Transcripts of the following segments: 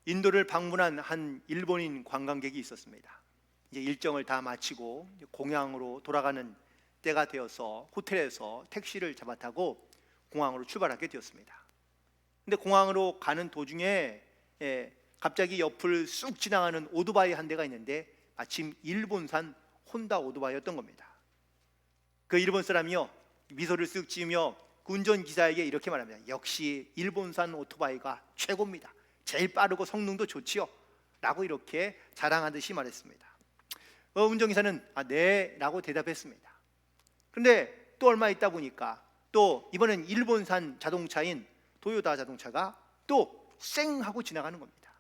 인도를 방문한 한 일본인 관광객이 있었습니다. 이제 일정을 다 마치고 공항으로 돌아가는 때가 되어서 호텔에서 택시를 잡아 타고 공항으로 출발하게 되었습니다. 근데 공항으로 가는 도중에 갑자기 옆을 쑥 지나가는 오토바이 한 대가 있는데 마침 일본산 혼다 오토바이였던 겁니다. 그 일본 사람이요, 미소를 쓱 지으며 그 운전기사에게 이렇게 말합니다. 역시 일본산 오토바이가 최고입니다. 제일 빠르고 성능도 좋지요 라고 이렇게 자랑하듯이 말했습니다. 운전기사는 네 라고 대답했습니다. 그런데 또 얼마 있다 보니까 또 이번엔 일본산 자동차인 도요타 자동차가 또 쌩 하고 지나가는 겁니다.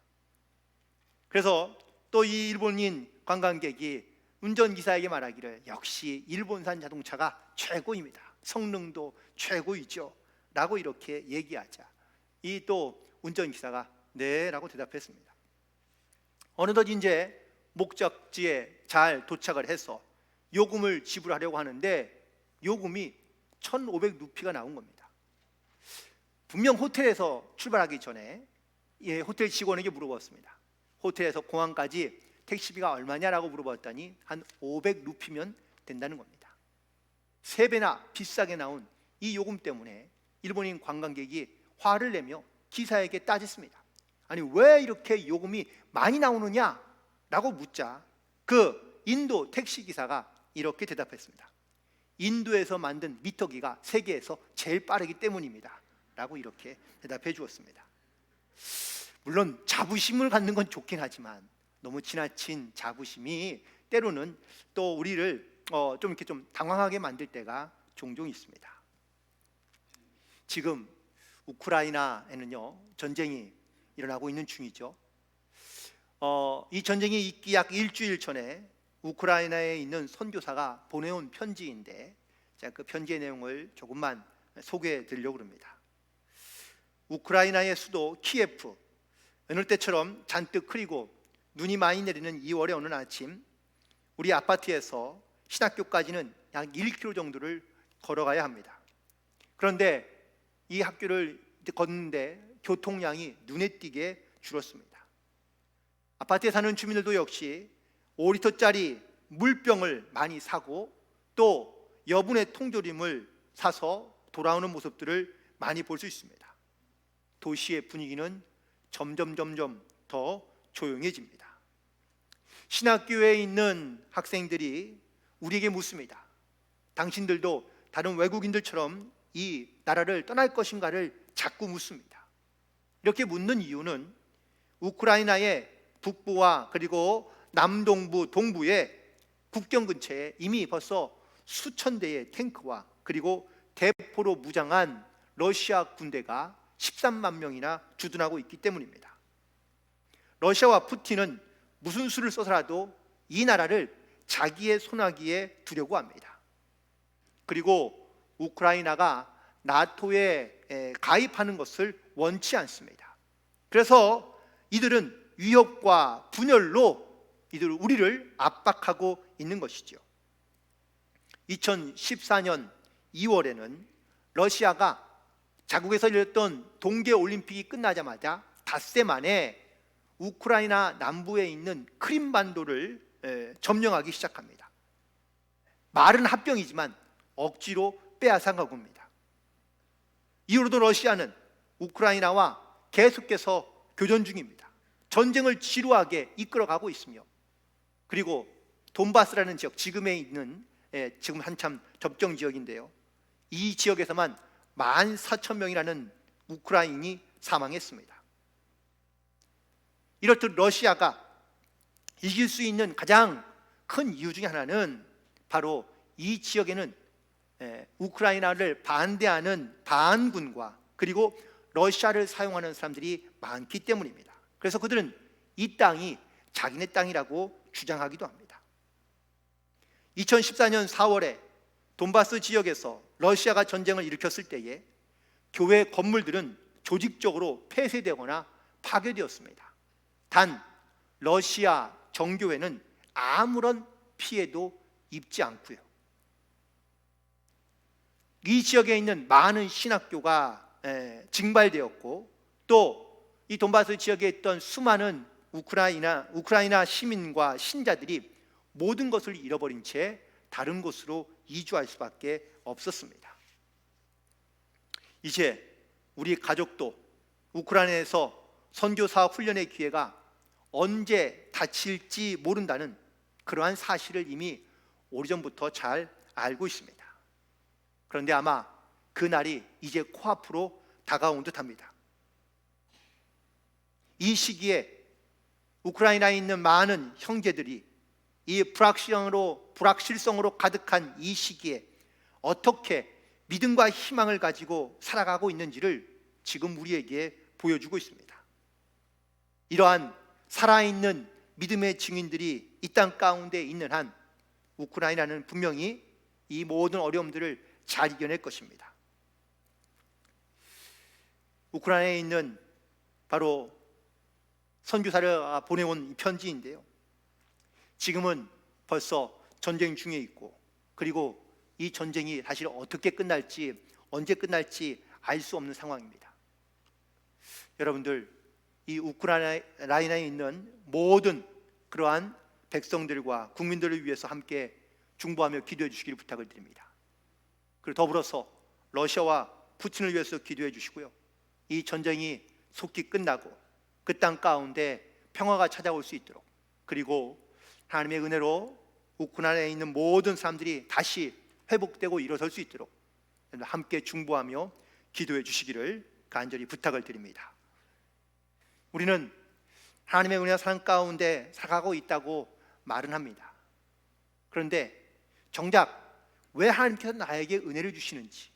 그래서 또 이 일본인 관광객이 운전기사에게 말하기를 역시 일본산 자동차가 최고입니다. 성능도 최고이죠 라고 이렇게 얘기하자 이 또 운전기사가 네 라고 대답했습니다. 어느덧 이제 목적지에 잘 도착을 해서 요금을 지불하려고 하는데 요금이 1,500루피가 나온 겁니다. 분명 호텔에서 출발하기 전에 호텔 직원에게 물어봤습니다. 호텔에서 공항까지 택시비가 얼마냐라고 물어봤더니 한 500루피면 된다는 겁니다. 3배나 비싸게 나온 이 요금 때문에 일본인 관광객이 화를 내며 기사에게 따졌습니다. 아니 왜 이렇게 요금이 많이 나오느냐 라고 묻자 그 인도 택시기사가 이렇게 대답했습니다. 인도에서 만든 미터기가 세계에서 제일 빠르기 때문입니다 라고 이렇게 대답해 주었습니다. 물론 자부심을 갖는 건 좋긴 하지만 너무 지나친 자부심이 때로는 또 우리를 좀 이렇게 좀 당황하게 만들 때가 종종 있습니다. 지금 우크라이나에는요 전쟁이 일어나고 있는 중이죠. 이 전쟁이 있기 약 일주일 전에 우크라이나에 있는 선교사가 보내온 편지인데 제가 그 편지의 내용을 조금만 소개해 드리려고 합니다. 우크라이나의 수도 키예프, 어느 때처럼 잔뜩 흐리고 눈이 많이 내리는 2월의 어느 아침 우리 아파트에서 신학교까지는 약 1km 정도를 걸어가야 합니다. 그런데 이 학교를 걷는데 교통량이 눈에 띄게 줄었습니다. 아파트에 사는 주민들도 역시 5리터짜리 물병을 많이 사고 또 여분의 통조림을 사서 돌아오는 모습들을 많이 볼 수 있습니다. 도시의 분위기는 점점 더 조용해집니다. 신학교에 있는 학생들이 우리에게 묻습니다. 당신들도 다른 외국인들처럼 이 나라를 떠날 것인가를 자꾸 묻습니다. 이렇게 묻는 이유는 우크라이나의 북부와 그리고 남동부, 동부의 국경 근처에 이미 벌써 수천 대의 탱크와 그리고 대포로 무장한 러시아 군대가 13만 명이나 주둔하고 있기 때문입니다. 러시아와 푸틴은 무슨 수를 써서라도 이 나라를 자기의 손아귀에 두려고 합니다. 그리고 우크라이나가 나토에 가입하는 것을 원치 않습니다. 그래서 이들은 위협과 분열로 우리를 압박하고 있는 것이죠. 2014년 2월에는 러시아가 자국에서 열렸던 동계올림픽이 끝나자마자 닷새 만에 우크라이나 남부에 있는 크림반도를 점령하기 시작합니다. 말은 합병이지만 억지로 빼앗아 가고 옵니다. 이후로도 러시아는 우크라이나와 계속해서 교전 중입니다. 전쟁을 지루하게 이끌어가고 있으며 그리고 돈바스라는 지역, 지금에 있는 지금 한참 접경 지역인데요. 이 지역에서만 14,000명이라는 우크라이나인이 사망했습니다. 이렇듯 러시아가 이길 수 있는 가장 큰 이유 중에 하나는 바로 이 지역에는 우크라이나를 반대하는 반군과 그리고 러시아를 사용하는 사람들이 많기 때문입니다. 그래서 그들은 이 땅이 자기네 땅이라고 주장하기도 합니다. 2014년 4월에 돈바스 지역에서 러시아가 전쟁을 일으켰을 때에 교회 건물들은 조직적으로 폐쇄되거나 파괴되었습니다. 단 러시아 정교회는 아무런 피해도 입지 않고요. 이 지역에 있는 많은 신학교가 증발되었고 또 이 돈바스 지역에 있던 수많은 우크라이나 시민과 신자들이 모든 것을 잃어버린 채 다른 곳으로 이주할 수밖에 없었습니다. 이제 우리 가족도 우크라이나에서 선교사 훈련의 기회가 언제 닥칠지 모른다는 그러한 사실을 이미 오래전부터 잘 알고 있습니다. 그런데 아마 그 날이 이제 코앞으로 다가온 듯합니다. 이 시기에 우크라이나에 있는 많은 형제들이 이 불확실성으로 가득한 이 시기에 어떻게 믿음과 희망을 가지고 살아가고 있는지를 지금 우리에게 보여주고 있습니다. 이러한 살아있는 믿음의 증인들이 이 땅 가운데 있는 한 우크라이나는 분명히 이 모든 어려움들을 잘 이겨낼 것입니다. 우크라이나에 있는 바로 선교사를 보내온 편지인데요, 지금은 벌써 전쟁 중에 있고, 그리고 이 전쟁이 사실 어떻게 끝날지, 언제 끝날지 알 수 없는 상황입니다. 여러분들, 이 우크라이나에 있는 모든 그러한 백성들과 국민들을 위해서 함께 중보하며 기도해 주시기를 부탁을 드립니다. 그리고 더불어서 러시아와 푸틴을 위해서 기도해 주시고요, 이 전쟁이 속히 끝나고 그 땅 가운데 평화가 찾아올 수 있도록, 그리고 하나님의 은혜로 우크라이나에 있는 모든 사람들이 다시 회복되고 일어설 수 있도록 함께 중보하며 기도해 주시기를 간절히 부탁을 드립니다. 우리는 하나님의 은혜와 사랑 가운데 살아가고 있다고 말은 합니다. 그런데 정작 왜 하나님께서 나에게 은혜를 주시는지,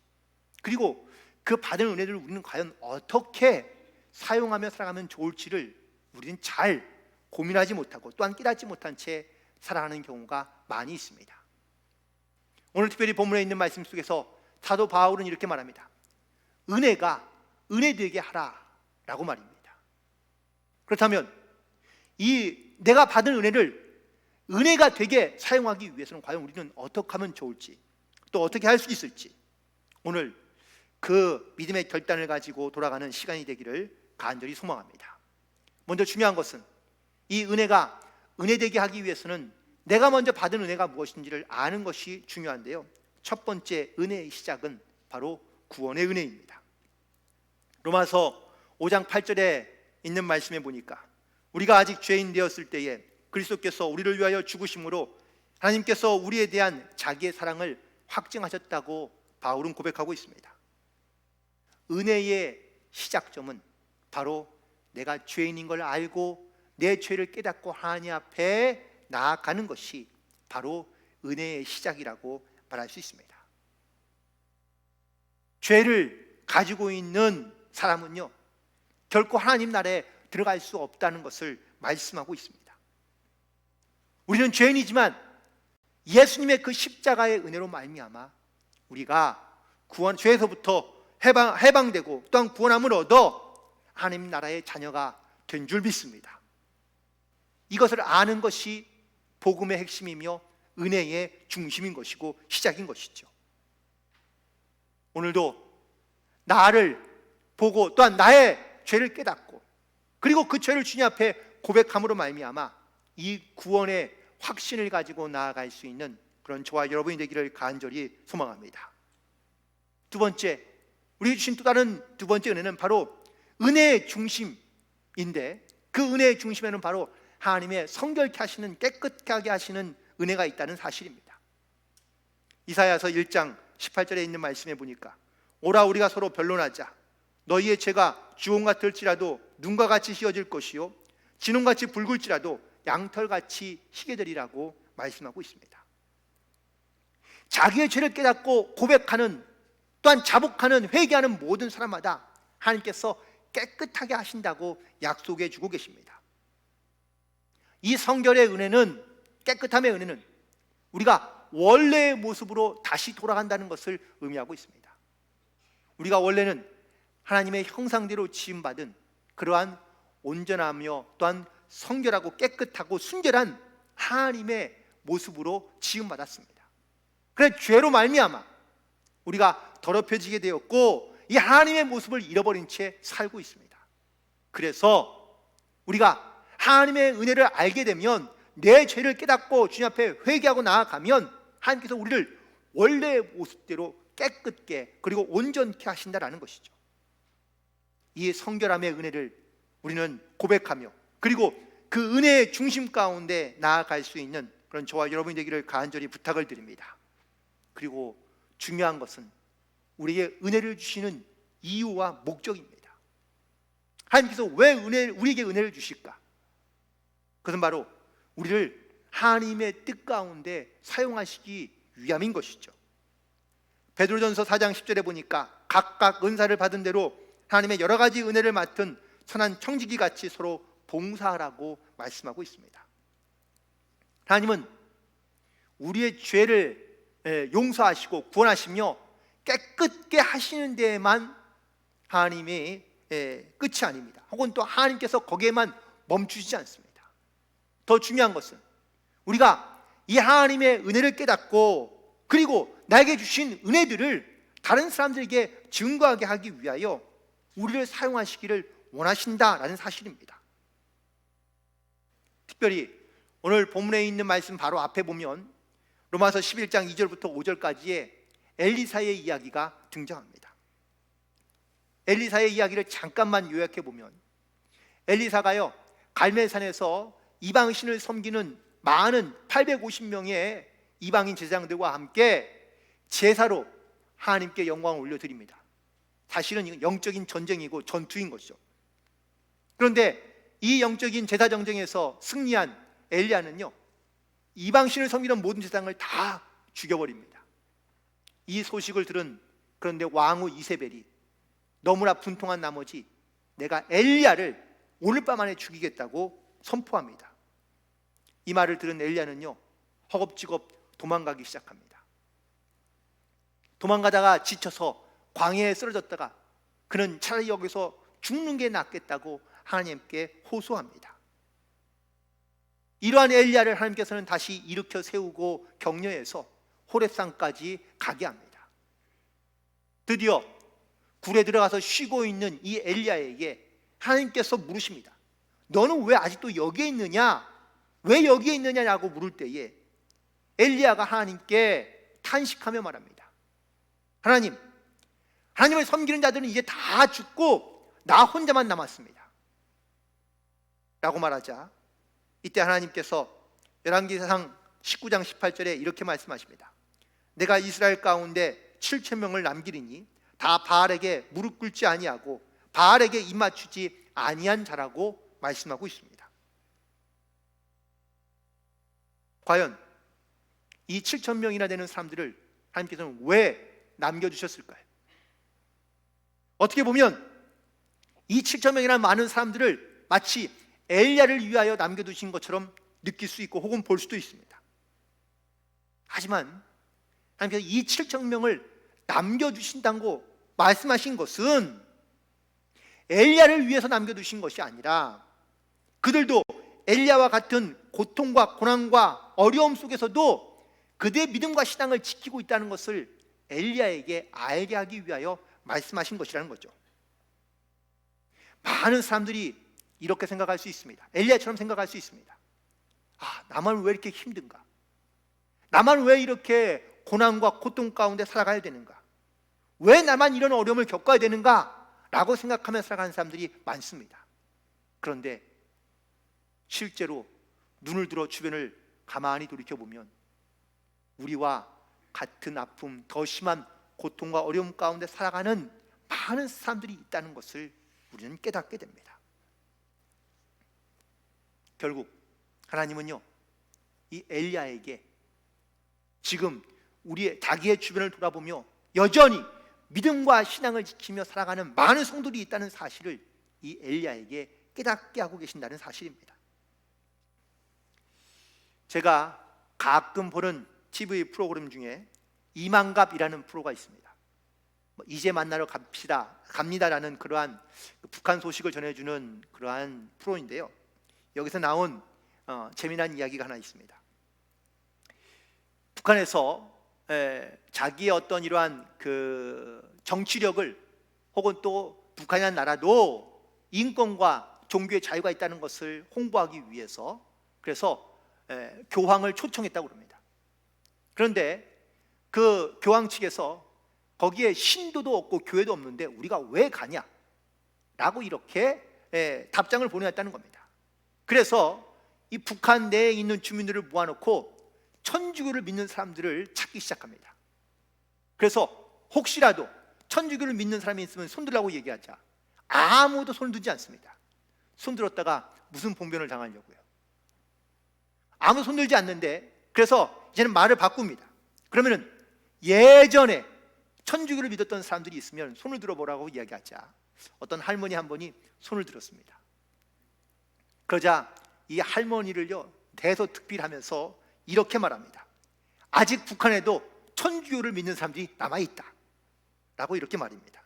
그리고 그 받은 은혜를 우리는 과연 어떻게 사용하며 살아가면 좋을지를 우리는 잘 고민하지 못하고 또한 깨닫지 못한 채 살아가는 경우가 많이 있습니다. 오늘 특별히 본문에 있는 말씀 속에서 사도 바울은 이렇게 말합니다. 은혜가 은혜되게 하라라고 말입니다. 그렇다면 이 내가 받은 은혜를 은혜가 되게 사용하기 위해서는 과연 우리는 어떻게 하면 좋을지, 또 어떻게 할 수 있을지, 오늘 그 믿음의 결단을 가지고 돌아가는 시간이 되기를 간절히 소망합니다. 먼저 중요한 것은 이 은혜가 은혜되게 하기 위해서는 내가 먼저 받은 은혜가 무엇인지를 아는 것이 중요한데요, 첫 번째 은혜의 시작은 바로 구원의 은혜입니다. 로마서 5장 8절에 있는 말씀에 보니까 우리가 아직 죄인 되었을 때에 그리스도께서 우리를 위하여 죽으심으로 하나님께서 우리에 대한 자기의 사랑을 확증하셨다고 바울은 고백하고 있습니다. 은혜의 시작점은 바로 내가 죄인인 걸 알고 내 죄를 깨닫고 하나님 앞에 나아가는 것이 바로 은혜의 시작이라고 말할 수 있습니다. 죄를 가지고 있는 사람은요, 결코 하나님 나라에 들어갈 수 없다는 것을 말씀하고 있습니다. 우리는 죄인이지만 예수님의 그 십자가의 은혜로 말미암아 우리가 죄에서부터 해방되고 또한 구원함을 얻어 하나님 나라의 자녀가 된 줄 믿습니다. 이것을 아는 것이 복음의 핵심이며 은혜의 중심인 것이고 시작인 것이죠. 오늘도 나를 보고 또한 나의 죄를 깨닫고, 그리고 그 죄를 주님 앞에 고백함으로 말미암아 이 구원의 확신을 가지고 나아갈 수 있는 그런 저와 여러분이 되기를 간절히 소망합니다. 두 번째, 우리 주신 또 다른 두 번째 은혜는 바로 은혜의 중심인데, 그 은혜의 중심에는 바로 하나님의 성결케 하시는, 깨끗하게 하시는 은혜가 있다는 사실입니다. 이사야서 1장 18절에 있는 말씀에 보니까 오라 우리가 서로 변론하자. 너희의 죄가 주홍 같을지라도 눈과 같이 희어질 것이요 진홍같이 붉을지라도 양털같이 희게 되리라고 말씀하고 있습니다. 자기의 죄를 깨닫고 고백하는, 또한 자복하는, 회개하는 모든 사람마다 하나님께서 깨끗하게 하신다고 약속해 주고 계십니다. 이 성결의 은혜는, 깨끗함의 은혜는 우리가 원래의 모습으로 다시 돌아간다는 것을 의미하고 있습니다. 우리가 원래는 하나님의 형상대로 지음받은 그러한 온전하며 또한 성결하고 깨끗하고 순결한 하나님의 모습으로 지음받았습니다. 그래서 죄로 말미암아 우리가 더럽혀지게 되었고 이 하나님의 모습을 잃어버린 채 살고 있습니다. 그래서 우리가 하나님의 은혜를 알게 되면, 내 죄를 깨닫고 주님 앞에 회개하고 나아가면 하나님께서 우리를 원래의 모습대로 깨끗게 그리고 온전케 하신다라는 것이죠. 이 성결함의 은혜를 우리는 고백하며, 그리고 그 은혜의 중심 가운데 나아갈 수 있는 그런 저와 여러분이 되기를 간절히 부탁을 드립니다. 그리고 중요한 것은 우리에게 은혜를 주시는 이유와 목적입니다. 하나님께서 왜 우리에게 은혜를 주실까? 그것은 바로 우리를 하나님의 뜻 가운데 사용하시기 위함인 것이죠. 베드로전서 4장 10절에 보니까 각각 은사를 받은 대로 하나님의 여러 가지 은혜를 맡은 선한 청지기 같이 서로 봉사하라고 말씀하고 있습니다. 하나님은 우리의 죄를 용서하시고 구원하시며 깨끗게 하시는 데에만 하나님의 끝이 아닙니다. 혹은 또 하나님께서 거기에만 멈추시지 않습니다. 더 중요한 것은 우리가 이 하나님의 은혜를 깨닫고, 그리고 나에게 주신 은혜들을 다른 사람들에게 증거하게 하기 위하여 우리를 사용하시기를 원하신다라는 사실입니다. 특별히 오늘 본문에 있는 말씀 바로 앞에 보면 로마서 11장 2절부터 5절까지의 엘리사의 이야기가 등장합니다. 엘리사의 이야기를 잠깐만 요약해 보면, 엘리사가요 갈멜산에서 이방신을 섬기는 많은 850명의 이방인 제사장들과 함께 제사로 하나님께 영광을 올려드립니다. 사실은 영적인 전쟁이고 전투인 것이죠. 그런데 이 영적인 제사 전쟁에서 승리한 엘리야는요, 이방신을 섬기던 모든 제사장을 다 죽여버립니다. 이 소식을 들은 그런데 왕후 이세벨이 너무나 분통한 나머지 내가 엘리야를 오늘 밤 안에 죽이겠다고 선포합니다. 이 말을 들은 엘리야는요 허겁지겁 도망가기 시작합니다. 도망가다가 지쳐서 광야에 쓰러졌다가 그는 차라리 여기서 죽는 게 낫겠다고 하나님께 호소합니다. 이러한 엘리야를 하나님께서는 다시 일으켜 세우고 격려해서 호렙산까지 가게 합니다. 드디어 굴에 들어가서 쉬고 있는 이 엘리야에게 하나님께서 물으십니다. 너는 왜 아직도 여기에 있느냐? 왜 여기에 있느냐라고 물을 때에 엘리야가 하나님께 탄식하며 말합니다. 하나님을 섬기는 자들은 이제 다 죽고 나 혼자만 남았습니다 라고 말하자, 이때 하나님께서 열왕기상 19장 18절에 이렇게 말씀하십니다. 내가 이스라엘 가운데 7,000명을 남기리니 다 바알에게 무릎 꿇지 아니하고 바알에게 입 맞추지 아니한 자라고 말씀하고 있습니다. 과연 이 7,000명이나 되는 사람들을 하나님께서는 왜 남겨주셨을까요? 어떻게 보면 이 7,000명이나 많은 사람들을 마치 엘리야를 위하여 남겨두신 것처럼 느낄 수 있고 혹은 볼 수도 있습니다. 하지만 하나님께서 이 7,000명을 남겨주신다고 말씀하신 것은 엘리야를 위해서 남겨두신 것이 아니라 그들도 엘리야와 같은 고통과 고난과 어려움 속에서도 그들의 믿음과 신앙을 지키고 있다는 것을 엘리야에게 알게 하기 위하여 말씀하신 것이라는 거죠. 많은 사람들이 이렇게 생각할 수 있습니다. 엘리야처럼 생각할 수 있습니다. 나만 왜 이렇게 힘든가? 나만 왜 이렇게 고난과 고통 가운데 살아가야 되는가? 왜 나만 이런 어려움을 겪어야 되는가? 라고 생각하며 살아가는 사람들이 많습니다. 그런데 실제로 눈을 들어 주변을 가만히 돌이켜보면 우리와 같은 아픔, 더 심한 고통과 어려움 가운데 살아가는 많은 사람들이 있다는 것을 우리는 깨닫게 됩니다. 결국 하나님은요, 이 엘리야에게 지금 자기의 주변을 돌아보며 여전히 믿음과 신앙을 지키며 살아가는 많은 성도들이 있다는 사실을 이 엘리야에게 깨닫게 하고 계신다는 사실입니다. 제가 가끔 보는 TV 프로그램 중에 이만갑이라는 프로가 있습니다. 이제 만나러 갑니다라는 그러한 북한 소식을 전해주는 그러한 프로인데요. 여기서 나온 재미난 이야기가 하나 있습니다. 북한에서 자기의 어떤 이러한 그 정치력을 혹은 또 북한이라는 나라도 인권과 종교의 자유가 있다는 것을 홍보하기 위해서 그래서 교황을 초청했다고 합니다. 그런데 그 교황 측에서 거기에 신도도 없고 교회도 없는데 우리가 왜 가냐? 라고 이렇게 답장을 보내왔다는 겁니다. 그래서 이 북한 내에 있는 주민들을 모아놓고 천주교를 믿는 사람들을 찾기 시작합니다. 그래서 혹시라도 천주교를 믿는 사람이 있으면 손들라고 얘기하자. 아무도 손을 들지 않습니다. 손들었다가 무슨 봉변을 당하려고요? 아무 손들지 않는데, 그래서 이제는 말을 바꿉니다. 그러면은 예전에 천주교를 믿었던 사람들이 있으면 손을 들어보라고 이야기하자. 어떤 할머니 한 분이 손을 들었습니다. 그러자 이 할머니를요 대서특필하면서 이렇게 말합니다. 아직 북한에도 천주교를 믿는 사람들이 남아있다 라고 이렇게 말입니다.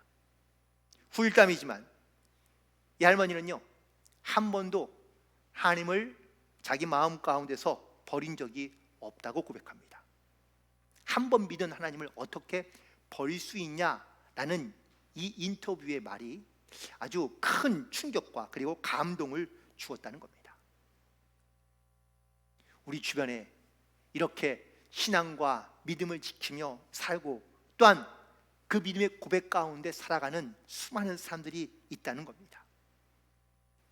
후일담이지만 이 할머니는요 한 번도 하나님을 자기 마음 가운데서 버린 적이 없다고 고백합니다. 한 번 믿은 하나님을 어떻게 버릴 수 있냐라는 이 인터뷰의 말이 아주 큰 충격과 그리고 감동을 주었다는 겁니다. 우리 주변에 이렇게 신앙과 믿음을 지키며 살고 또한 그 믿음의 고백 가운데 살아가는 수많은 사람들이 있다는 겁니다.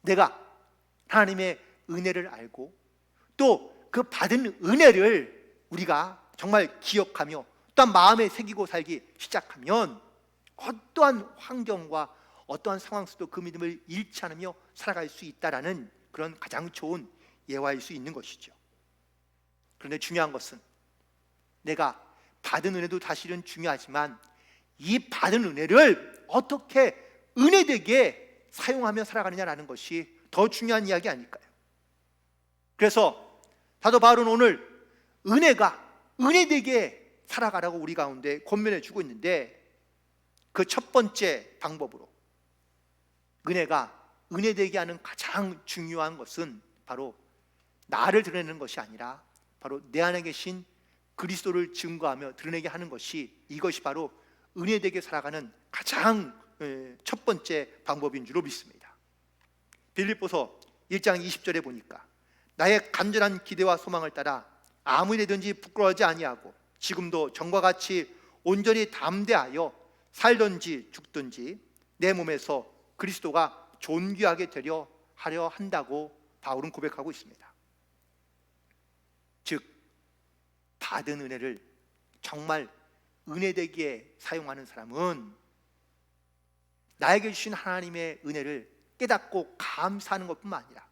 내가 하나님의 은혜를 알고 또 그 받은 은혜를 우리가 정말 기억하며 또한 마음에 새기고 살기 시작하면 어떠한 환경과 어떠한 상황 속도 그 믿음을 잃지 않으며 살아갈 수 있다라는 그런 가장 좋은 예화일 수 있는 것이죠. 그런데 중요한 것은 내가 받은 은혜도 사실은 중요하지만 이 받은 은혜를 어떻게 은혜되게 사용하며 살아가느냐라는 것이 더 중요한 이야기 아닐까요? 그래서 사도 바울은 오늘 은혜되게 살아가라고 우리 가운데 권면해 주고 있는데 그 첫 번째 방법으로 은혜가 은혜되게 하는 가장 중요한 것은 바로 나를 드러내는 것이 아니라 바로 내 안에 계신 그리스도를 증거하며 드러내게 하는 것이 이것이 바로 은혜되게 살아가는 가장 첫 번째 방법인 줄로 믿습니다. 빌립보서 1장 20절에 보니까 나의 간절한 기대와 소망을 따라 아무 일이든지 부끄러워하지 아니하고 지금도 전과 같이 온전히 담대하여 살든지 죽든지 내 몸에서 그리스도가 존귀하게 되려 하려 한다고 바울은 고백하고 있습니다. 즉 받은 은혜를 정말 은혜되게 사용하는 사람은 나에게 주신 하나님의 은혜를 깨닫고 감사하는 것뿐만 아니라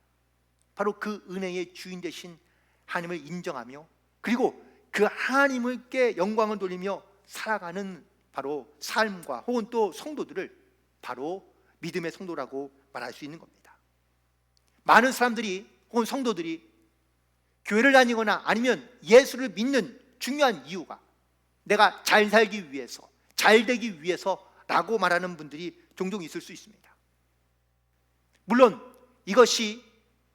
바로 그 은혜의 주인 되신 하나님을 인정하며 그리고 그 하나님께 영광을 돌리며 살아가는 바로 삶과 혹은 또 성도들을 바로 믿음의 성도라고 말할 수 있는 겁니다. 많은 사람들이 혹은 성도들이 교회를 다니거나 아니면 예수를 믿는 중요한 이유가 내가 잘 살기 위해서, 잘 되기 위해서라고 말하는 분들이 종종 있을 수 있습니다. 물론 이것이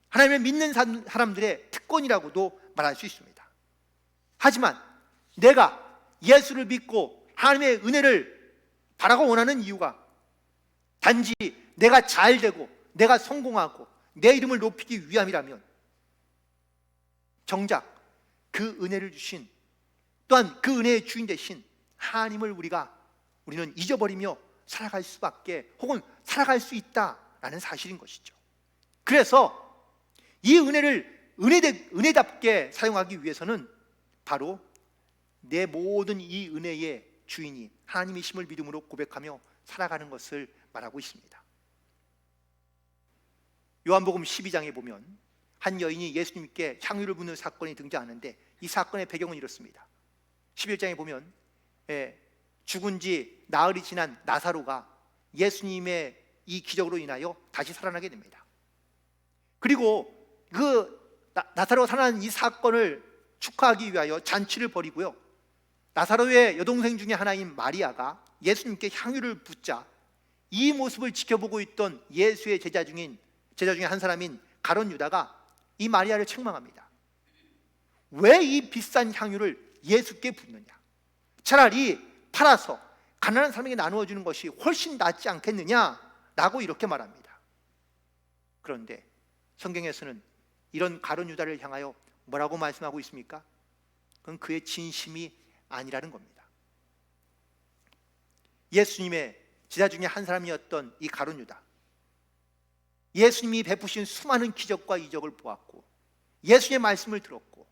하나님을 믿는 사람들의 특권이라고도 말할 수 있습니다. 하지만 내가 예수를 믿고 하나님의 은혜를 바라고 원하는 이유가 단지 내가 잘 되고 내가 성공하고 내 이름을 높이기 위함이라면 정작 그 은혜를 주신 또한 그 은혜의 주인 되신 하나님을 우리는 잊어버리며 살아갈 수밖에 혹은 살아갈 수 있다라는 사실인 것이죠. 그래서 이 은혜를 은혜답게 사용하기 위해서는 바로 내 모든 이 은혜의 주인이 하나님이심을 믿음으로 고백하며 살아가는 것을 말하고 있습니다. 요한복음 12장에 보면 한 여인이 예수님께 향유를 붓는 사건이 등장하는데 이 사건의 배경은 이렇습니다. 11장에 보면 죽은 지 나흘이 지난 나사로가 예수님의 이 기적으로 인하여 다시 살아나게 됩니다. 그리고 그 나사로가 살아난 이 사건을 축하하기 위하여 잔치를 벌이고요, 나사로의 여동생 중에 하나인 마리아가 예수님께 향유를 붓자 이 모습을 지켜보고 있던 예수의 제자 중에 한 사람인 가룟 유다가 이 마리아를 책망합니다. 왜 이 비싼 향유를 예수께 붓느냐? 차라리 팔아서 가난한 사람에게 나누어 주는 것이 훨씬 낫지 않겠느냐? 라고 이렇게 말합니다. 그런데 성경에서는 이런 가룟 유다를 향하여 뭐라고 말씀하고 있습니까? 그건 그의 진심이 아니라는 겁니다. 예수님의 제자 중에 한 사람이었던 이 가룟 유다, 예수님이 베푸신 수많은 기적과 이적을 보았고 예수님의 말씀을 들었고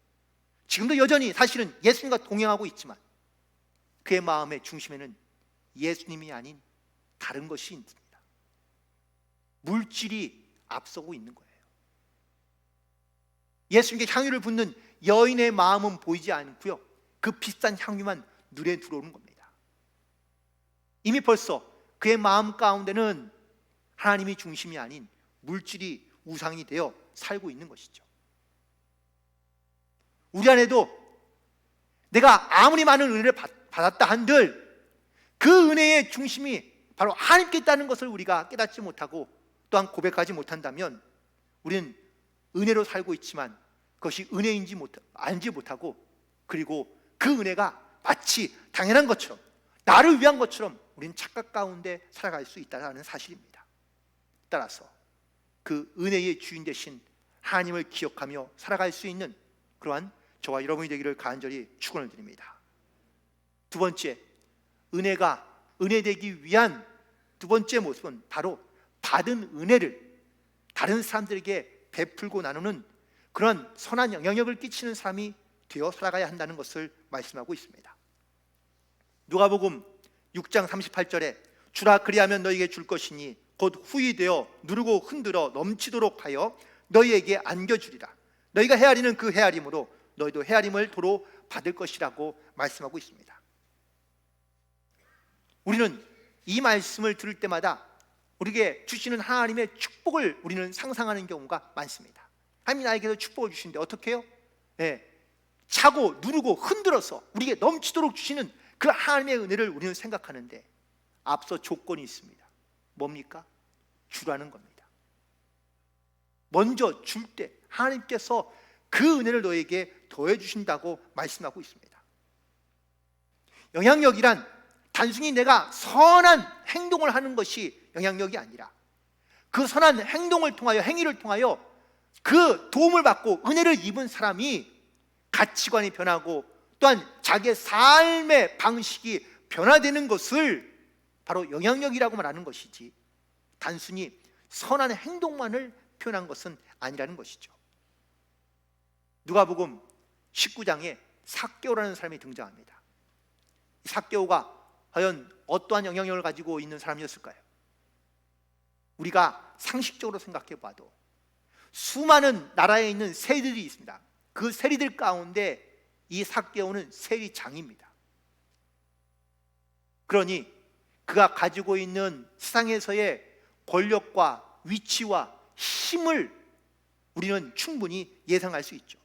지금도 여전히 사실은 예수님과 동행하고 있지만 그의 마음의 중심에는 예수님이 아닌 다른 것이 있습니다. 물질이 앞서고 있는 거예요. 예수님께 향유를 붓는 여인의 마음은 보이지 않고요, 그 비싼 향유만 눈에 들어오는 겁니다. 이미 벌써 그의 마음 가운데는 하나님이 중심이 아닌 물질이 우상이 되어 살고 있는 것이죠. 우리 안에도 내가 아무리 많은 은혜를 받았다 한들 그 은혜의 중심이 바로 하나님께 있다는 것을 우리가 깨닫지 못하고 또한 고백하지 못한다면 우리는 은혜로 살고 있지만 그것이 은혜인지 알지 못하고, 그리고 그 은혜가 마치 당연한 것처럼 나를 위한 것처럼 우리는 착각 가운데 살아갈 수 있다는 사실입니다. 따라서 그 은혜의 주인 되신 하나님을 기억하며 살아갈 수 있는 그러한 저와 여러분이 되기를 간절히 축원을 드립니다. 두 번째, 은혜가 은혜되기 위한 두 번째 모습은 바로 받은 은혜를 다른 사람들에게 베풀고 나누는 그런 선한 영향력을 끼치는 사람이 되어 살아가야 한다는 것을 말씀하고 있습니다. 누가복음 6장 38절에 주라 그리하면 너희에게 줄 것이니 곧 후히 되어 누르고 흔들어 넘치도록 하여 너희에게 안겨주리라. 너희가 헤아리는 그 헤아림으로 너희도 헤아림을 도로 받을 것이라고 말씀하고 있습니다. 우리는 이 말씀을 들을 때마다 우리에게 주시는 하나님의 축복을 우리는 상상하는 경우가 많습니다. 하나님이 나에게도 축복을 주시는데 어떻게 해요? 차고 누르고 흔들어서 우리에게 넘치도록 주시는 그 하나님의 은혜를 우리는 생각하는데 앞서 조건이 있습니다. 뭡니까? 주라는 겁니다. 먼저 줄 때 하나님께서 그 은혜를 너에게 더해 주신다고 말씀하고 있습니다. 영향력이란 단순히 내가 선한 행동을 하는 것이 영향력이 아니라 그 선한 행동을 통하여, 행위를 통하여 그 도움을 받고 은혜를 입은 사람이 가치관이 변하고 또한 자기의 삶의 방식이 변화되는 것을 바로 영향력이라고 말하는 것이지 단순히 선한 행동만을 표현한 것은 아니라는 것이죠. 누가복음 19장에 삭개오라는 사람이 등장합니다. 삭개오가 과연 어떠한 영향력을 가지고 있는 사람이었을까요? 우리가 상식적으로 생각해 봐도 수많은 나라에 있는 세리들이 있습니다. 그 세리들 가운데 이 삭개오는 세리장입니다. 그러니 그가 가지고 있는 세상에서의 권력과 위치와 힘을 우리는 충분히 예상할 수 있죠.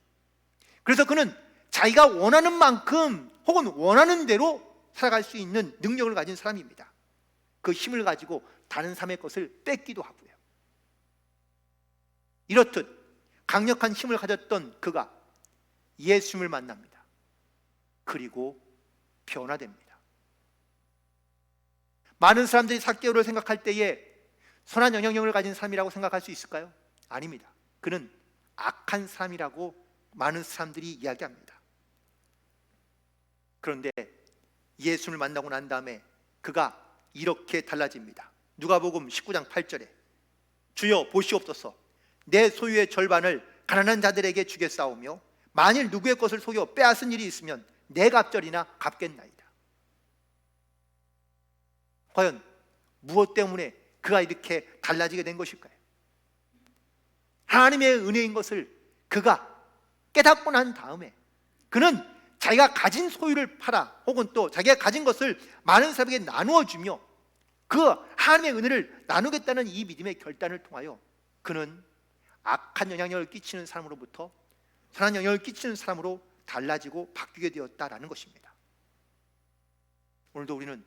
그래서 그는 자기가 원하는 만큼 혹은 원하는 대로 살아갈 수 있는 능력을 가진 사람입니다. 그 힘을 가지고 다른 사람의 것을 뺏기도 하고요. 이렇듯 강력한 힘을 가졌던 그가 예수님을 만납니다. 그리고 변화됩니다. 많은 사람들이 삭개오를 생각할 때에 선한 영향력을 가진 사람이라고 생각할 수 있을까요? 아닙니다. 그는 악한 사람이라고 많은 사람들이 이야기합니다. 그런데 예수님을 만나고 난 다음에 그가 이렇게 달라집니다. 누가복음 19장 8절에 주여 보시옵소서 내 소유의 절반을 가난한 자들에게 주겠사오며 만일 누구의 것을 속여 빼앗은 일이 있으면 내 갑절이나 갚겠나이다. 과연 무엇 때문에 그가 이렇게 달라지게 된 것일까요? 하나님의 은혜인 것을 그가 깨닫고 난 다음에 그는 자기가 가진 소유를 팔아 혹은 또 자기가 가진 것을 많은 사람에게 나누어 주며 그 하나님의 은혜를 나누겠다는 이 믿음의 결단을 통하여 그는 악한 영향력을 끼치는 사람으로부터 선한 영향을 끼치는 사람으로 달라지고 바뀌게 되었다라는 것입니다. 오늘도 우리는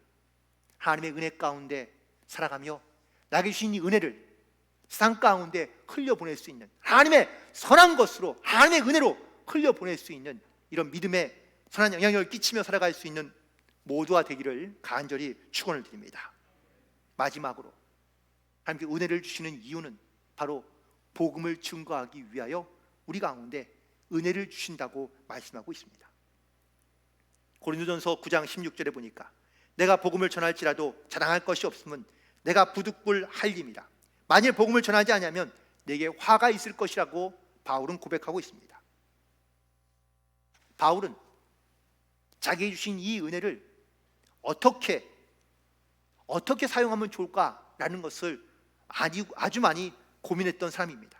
하나님의 은혜 가운데 살아가며 나에게 주신 이 은혜를 세상 가운데 흘려보낼 수 있는 하나님의 선한 것으로 하나님의 은혜로 흘려보낼 수 있는 이런 믿음의 선한 영향력을 끼치며 살아갈 수 있는 모두가 되기를 간절히 축원을 드립니다. 마지막으로 하나님께 은혜를 주시는 이유는 바로 복음을 증거하기 위하여 우리 가운데 은혜를 주신다고 말씀하고 있습니다. 고린도전서 9장 16절에 보니까 내가 복음을 전할지라도 자랑할 것이 없으면 내가 부득불 할림이라. 만일 복음을 전하지 않으면 내게 화가 있을 것이라고 바울은 고백하고 있습니다. 바울은 자기에게 주신 이 은혜를 어떻게 사용하면 좋을까라는 것을 아주 많이 고민했던 사람입니다.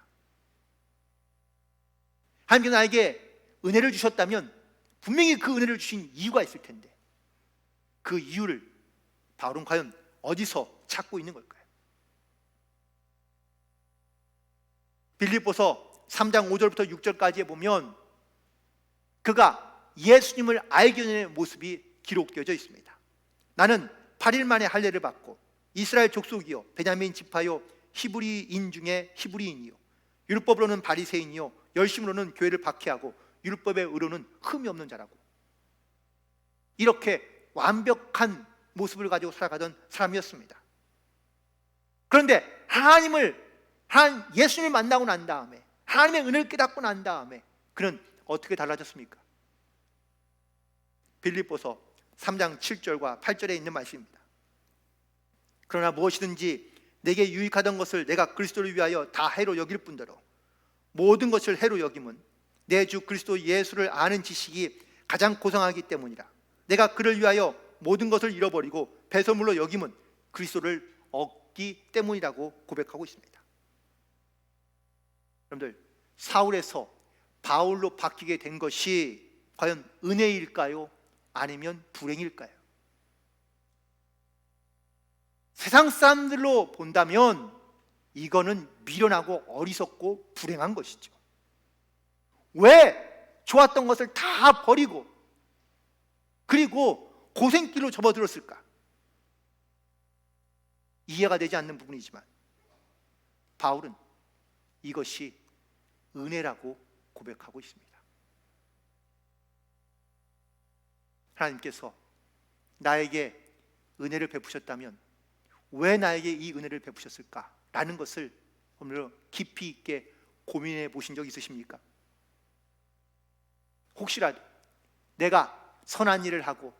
하나님께서 나에게 은혜를 주셨다면 분명히 그 은혜를 주신 이유가 있을 텐데 그 이유를 바울은 과연 어디서 찾고 있는 걸까요? 빌립보서 3장 5절부터 6절까지에 보면 그가 예수님을 알게 된 모습이 기록되어져 있습니다. 나는 8일 만에 할례를 받고 이스라엘 족속이요 베냐민 지파요 히브리인 중에 히브리인이요 율법으로는 바리새인이요 열심으로는 교회를 박해하고 율법의 의로는 흠이 없는 자라고, 이렇게 완벽한 모습을 가지고 살아가던 사람이었습니다. 그런데 예수님을 만나고 난 다음에, 하나님의 은혜를 깨닫고 난 다음에 그는 어떻게 달라졌습니까? 빌립보서 3장 7절과 8절에 있는 말씀입니다. 그러나 무엇이든지 내게 유익하던 것을 내가 그리스도를 위하여 다 해로 여길 뿐더러 모든 것을 해로 여김은 내 주 그리스도 예수를 아는 지식이 가장 고상하기 때문이라. 내가 그를 위하여 모든 것을 잃어버리고 배설물로 여김은 그리스도를 얻기 때문이라고 고백하고 있습니다. 여러분들, 사울에서 바울로 바뀌게 된 것이 과연 은혜일까요? 아니면 불행일까요? 세상 사람들로 본다면 이거는 미련하고 어리석고 불행한 것이죠. 왜 좋았던 것을 다 버리고 그리고 고생길로 접어들었을까? 이해가 되지 않는 부분이지만 바울은 이것이 은혜라고 고백하고 있습니다. 하나님께서 나에게 은혜를 베푸셨다면 왜 나에게 이 은혜를 베푸셨을까? 라는 것을 오늘 깊이 있게 고민해 보신 적 있으십니까? 혹시라도 내가 선한 일을 하고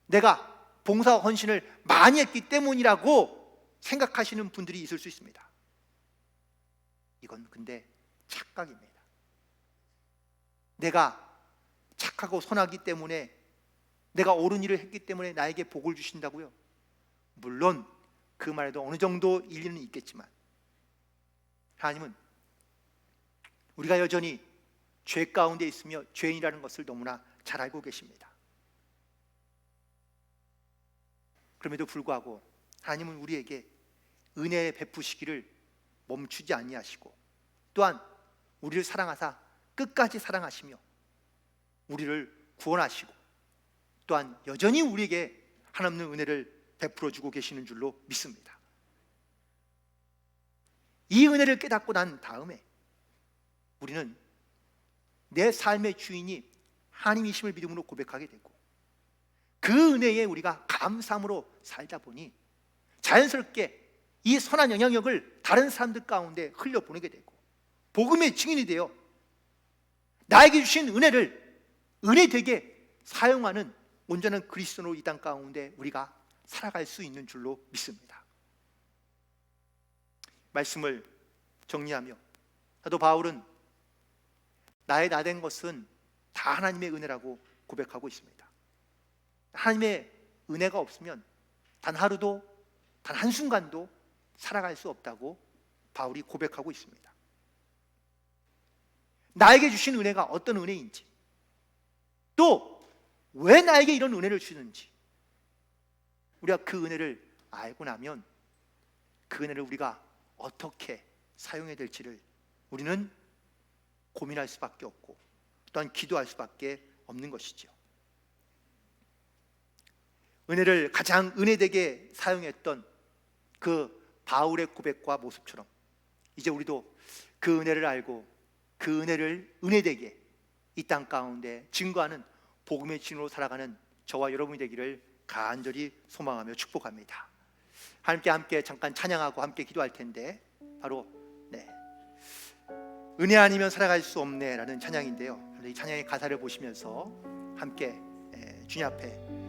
내가 봉사와 헌신을 많이 했기 때문이라고 생각하시는 분들이 있을 수 있습니다. 이건 근데 착각입니다. 내가 착하고 선하기 때문에, 내가 옳은 일을 했기 때문에 나에게 복을 주신다고요? 물론 그 말에도 어느 정도 일리는 있겠지만 하나님은 우리가 여전히 죄 가운데 있으며 죄인이라는 것을 너무나 잘 알고 계십니다. 그럼에도 불구하고 하나님은 우리에게 은혜 베푸시기를 멈추지 아니하시고 또한 우리를 사랑하사 끝까지 사랑하시며 우리를 구원하시고 또한 여전히 우리에게 한없는 은혜를 베풀어주고 계시는 줄로 믿습니다. 이 은혜를 깨닫고 난 다음에 우리는 내 삶의 주인이 하나님이심을 믿음으로 고백하게 되고 그 은혜에 우리가 감사함으로 살다 보니 자연스럽게 이 선한 영향력을 다른 사람들 가운데 흘려보내게 되고 복음의 증인이 되어 나에게 주신 은혜를 은혜되게 사용하는 온전한 그리스도로 이 땅 가운데 우리가 살아갈 수 있는 줄로 믿습니다. 말씀을 정리하며 사도 바울은 나의 나된 것은 다 하나님의 은혜라고 고백하고 있습니다. 하나님의 은혜가 없으면 단 하루도 단 한순간도 살아갈 수 없다고 바울이 고백하고 있습니다. 나에게 주신 은혜가 어떤 은혜인지, 또 왜 나에게 이런 은혜를 주시는지 우리가 그 은혜를 알고 나면 그 은혜를 우리가 어떻게 사용해야 될지를 우리는 고민할 수밖에 없고 또한 기도할 수밖에 없는 것이죠. 은혜를 가장 은혜되게 사용했던 그 바울의 고백과 모습처럼 이제 우리도 그 은혜를 알고 그 은혜를 은혜되게 이 땅 가운데 증거하는 복음의 진으로 살아가는 저와 여러분이 되기를 간절히 소망하며 축복합니다. 함께 잠깐 찬양하고 함께 기도할 텐데 바로 은혜 아니면 살아갈 수 없네라는 찬양인데요. 이 찬양의 가사를 보시면서 함께 주님 앞에